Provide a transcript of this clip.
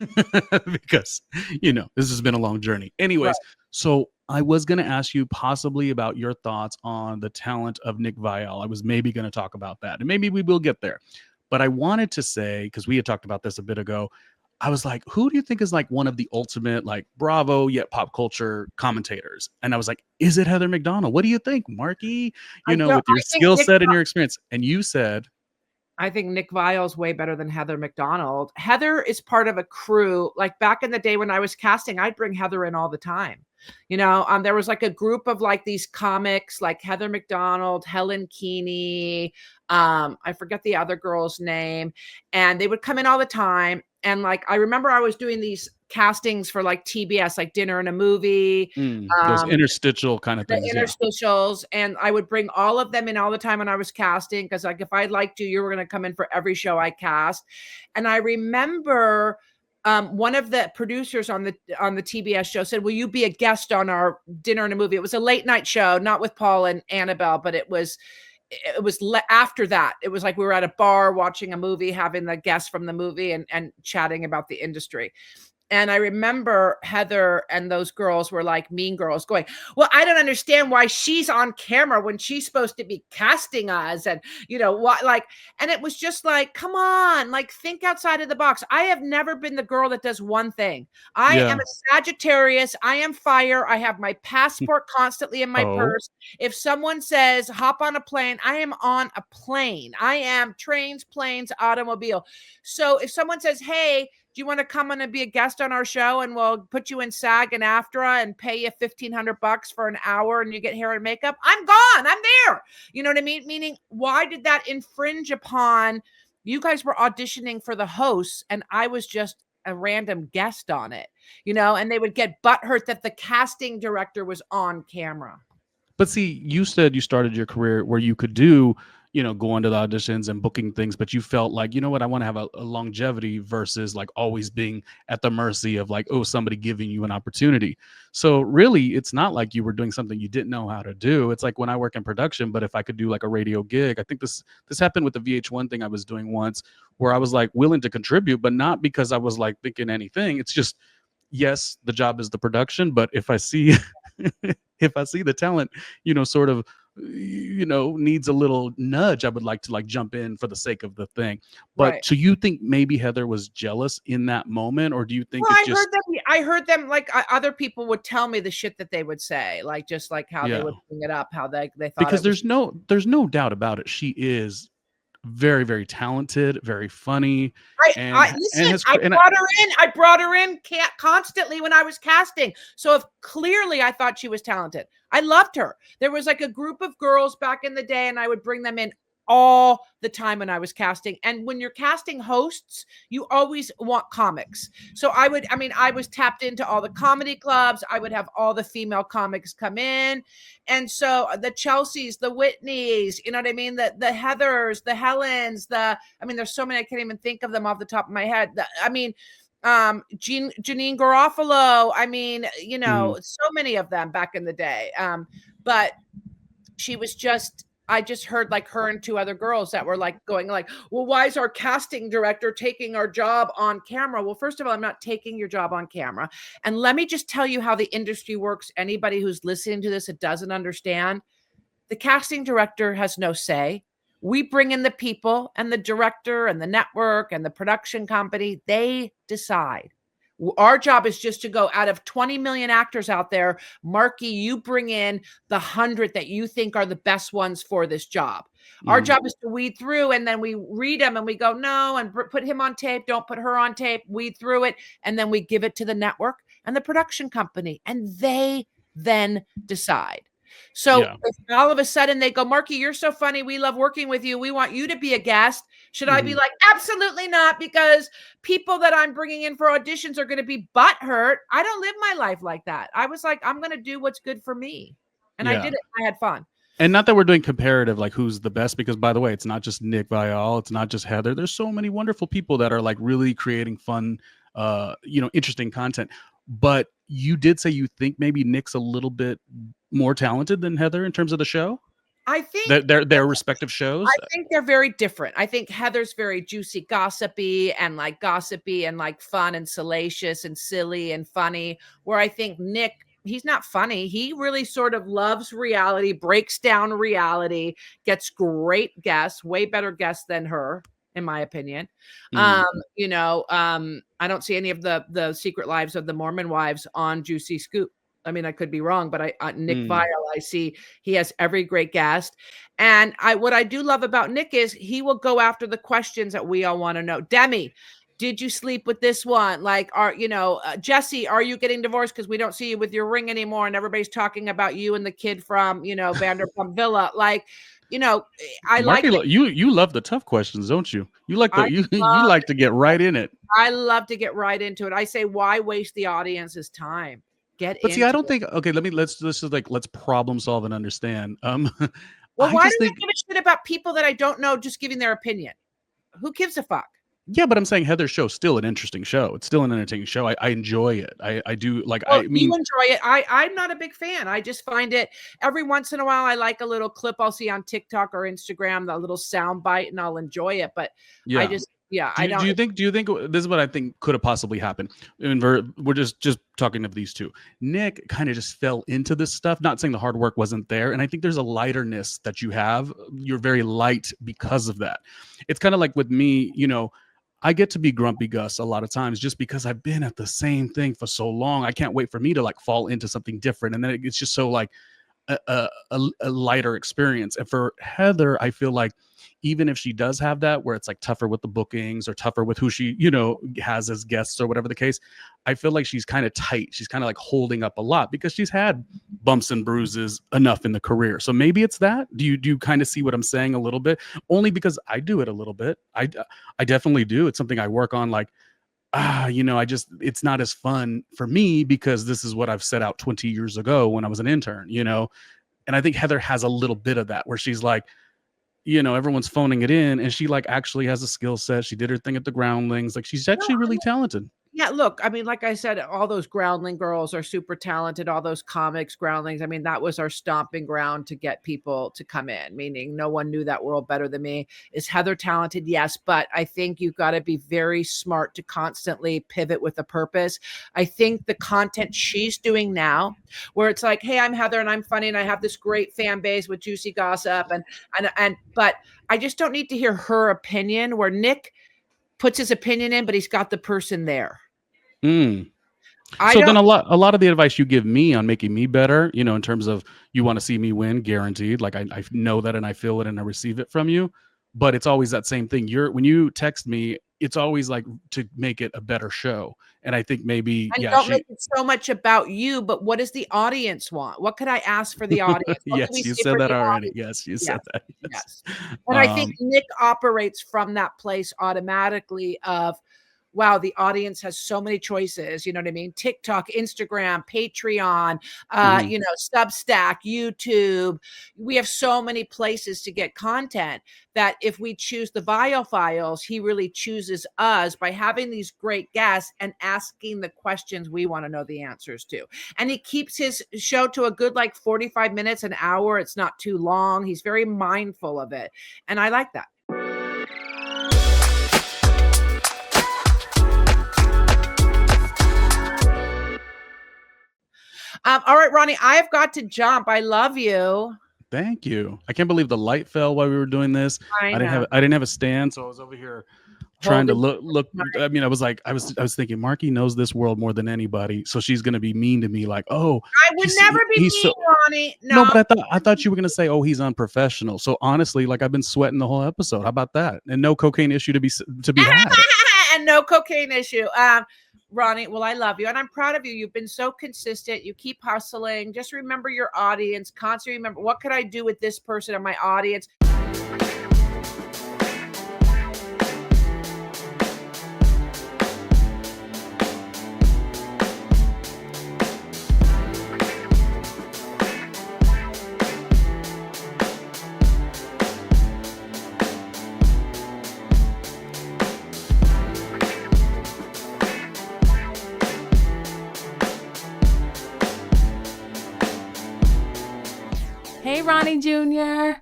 because, this has been a long journey. Right. Anyways, so I was going to ask you possibly about your thoughts on the talent of Nick Viall. I was maybe going to talk about that, and maybe we will get there. But I wanted to say, because we had talked about this a bit ago, I was like, who do you think is like one of the ultimate, like Bravo yet pop culture commentators? And I was like, is it Heather McDonald? What do you think, Marki? I don't. With your I think skill Nick. set and your experience. And you said, I think Nick Viall's way better than Heather McDonald. Heather is part of a crew. Like back in the day when I was casting, I'd bring Heather in all the time. There was like a group of like these comics, like Heather McDonald, Helen Keeney. I forget the other girl's name, and they would come in all the time. And like, I remember I was doing these castings for like TBS, like Dinner and a Movie. those interstitial kind of The things. interstitials, and I would bring all of them in all the time when I was casting, because like if I liked you, you were going to come in for every show I cast. And I remember one of the producers on the TBS show said, "Will you be a guest on our Dinner and a Movie?" It was a late night show, not with Paul and Annabelle, but it was after that. It was like we were at a bar watching a movie, having the guests from the movie and chatting about the industry. And I remember Heather and those girls were like mean girls going, "Well, I don't understand why she's on camera when she's supposed to be casting us." And, what, like, and it was just like, come on, like, think outside of the box. I have never been the girl that does one thing. I am a Sagittarius. I am fire. I have my passport constantly in my purse. If someone says, hop on a plane, I am on a plane. I am trains, planes, automobile. So if someone says, "Hey, do you want to come on and be a guest on our show, and we'll put you in SAG and AFTRA and pay you $1,500 for an hour and you get hair and makeup?" I'm gone. I'm there. You know what I mean? Meaning, why did that infringe upon, you guys were auditioning for the hosts and I was just a random guest on it, and they would get butthurt that the casting director was on camera. But see, you said you started your career where you could do, going to the auditions and booking things, but you felt like, you know what, I want to have a longevity versus like always being at the mercy of like, oh, somebody giving you an opportunity. So really, it's not like you were doing something you didn't know how to do. It's like when I work in production, but if I could do like a radio gig, I think this happened with the VH1 thing I was doing once, where I was like willing to contribute, but not because I was like thinking anything. It's just, yes, the job is the production, but if I see if I see the talent, sort of, needs a little nudge, I would like to like jump in for the sake of the thing. But Right. So you think maybe Heather was jealous in that moment, or do you think Well, it just? I heard them like other people would tell me the shit that they would say, like just like how they Yeah, would bring it up, how they thought because it was. there's no doubt about it. She is very, very talented, very funny, I and listen. has I and brought her in. I brought her in constantly when I was casting. So if clearly I thought she was talented, I loved her. There was like a group of girls back in the day, and I would bring them in all the time when I was casting. And when you're casting hosts, you always want comics. So I was tapped into all the comedy clubs. I would have all the female comics come in. And so the Chelseas, the Whitneys, you know what I mean? The Heathers, the Helens, there's so many, I can't even think of them off the top of my head. Janine Garofalo. So many of them back in the day. But she was just, I just heard like her and two other girls that were like going like, "Well, why is our casting director taking our job on camera?" Well, first of all, I'm not taking your job on camera. And let me just tell you how the industry works. Anybody who's listening to this that doesn't understand, the casting director has no say. We bring in the people, and the director and the network and the production company, they decide. Our job is just to go, out of 20 million actors out there, Marki, you bring in the 100 that you think are the best ones for this job. Our job is to weed through, and then we read them and we go, no, and put him on tape. Don't put her on tape. Weed through it. And then we give it to the network and the production company, and they then decide. So if all of a sudden they go, "Marki, you're so funny. We love working with you. We want you to be a guest." Should I be like, "Absolutely not, because people that I'm bringing in for auditions are going to be butthurt"? I don't live my life like that. I was like, I'm going to do what's good for me. And I did it. I had fun. And not that we're doing comparative, like who's the best, because by the way, it's not just Nick Viall, it's not just Heather. There's so many wonderful people that are like really creating fun, interesting content. But you did say you think maybe Nick's a little bit more talented than Heather in terms of the show. I think Their respective shows? I think they're very different. I think Heather's very juicy, gossipy, and like fun and salacious and silly and funny. Where I think Nick, he's not funny. He really sort of loves reality, breaks down reality, gets great guests, way better guests than her, in my opinion. Mm. I don't see any of the secret lives of the Mormon wives on Juicy Scoop. I mean, I could be wrong, but Nick Mm. Viall, I see he has every great guest. And what I do love about Nick is he will go after the questions that we all want to know. Demi, did you sleep with this one? Like, Jesse, are you getting divorced because we don't see you with your ring anymore? And everybody's talking about you and the kid from, Vanderpump Villa. Like, I like Marki, it. you love the tough questions, don't you? You like I you like to get right in it. I love to get right into it. I say, why waste the audience's time? Get But see, I into don't it. think okay, let's problem solve and understand. Well, I why do just I think give a shit about people that I don't know just giving their opinion? Who gives a fuck? yeah, but I'm saying Heather's show's still an interesting show. It's still an entertaining show. I enjoy it. I do like Well, I you mean, enjoy it. I'm not a big fan. I just find it every once in a while. I like a little clip I'll see on TikTok or Instagram, the little sound bite, and I'll enjoy it. But I yeah. just, yeah, Do I you, do don't. you think this is what I think could have possibly happened? And we're just talking of these two. Nick kind of just fell into this stuff. Not saying the hard work wasn't there, and I think there's a lighterness that you have. You're very light because of that. It's kind of like with me, I get to be grumpy Gus a lot of times just because I've been at the same thing for so long. I can't wait for me to like fall into something different, and then it's just so like a lighter experience. And for Heather, I feel like even if she does have that where it's like tougher with the bookings or tougher with who she has as guests or whatever the case, I feel like she's kind of tight. She's kind of like holding up a lot because she's had bumps and bruises enough in the career. So maybe it's that. Do you kind of see what I'm saying a little bit? Only because I do it a little bit. I definitely do. It's something I work on, like it's not as fun for me because this is what I've set out 20 years ago when I was an intern, and I think Heather has a little bit of that where she's like, everyone's phoning it in, and she like actually has a skill set. She did her thing at the Groundlings. Like she's No, actually really talented. Yeah, look, I mean, like I said, all those Groundling girls are super talented. All those comics, Groundlings. I mean, that was our stomping ground to get people to come in, meaning no one knew that world better than me. Is Heather talented? Yes. But I think you've got to be very smart to constantly pivot with a purpose. I think the content she's doing now, where it's like, hey, I'm Heather and I'm funny and I have this great fan base with juicy gossip but I just don't need to hear her opinion where Nick puts his opinion in, but he's got the person there. Mm. I So don't. then a lot of the advice you give me on making me better, in terms of you want to see me win, guaranteed. Like I know that and I feel it and I receive it from you. But it's always that same thing. When you text me, it's always like to make it a better show. And I think maybe, And yeah, don't make it so much about you, but what does the audience want? What could I ask for the audience? What can we yes, you say said for that the already. audience? Yes, you said Yes, that. Yes. yes. And I think Nick operates from that place automatically of, wow, the audience has so many choices. You know what I mean? TikTok, Instagram, Patreon, Mhm. Substack, YouTube. We have so many places to get content that if we choose the Viall Files, he really chooses us by having these great guests and asking the questions we want to know the answers to. And he keeps his show to a good like 45 minutes, an hour. It's not too long. He's very mindful of it. And I like that. All right, Ronnie, I've got to jump. I love you. Thank you. I can't believe the light fell while we were doing this. I I know. didn't have a stand, so I was over here trying to Holding look. I mean, I was thinking Marki knows this world more than anybody, so she's gonna be mean to me, like, oh, I would never be he's mean, so Ronnie. no, No. but I thought you were gonna say, oh, he's unprofessional. So honestly, like I've been sweating the whole episode. How about that? And no cocaine issue to be had. And no cocaine issue. Ronnie, well, I love you and I'm proud of you. You've been so consistent. You keep hustling. Just remember your audience. Constantly remember, what could I do with this person in my audience? Hey, Ronnie Jr.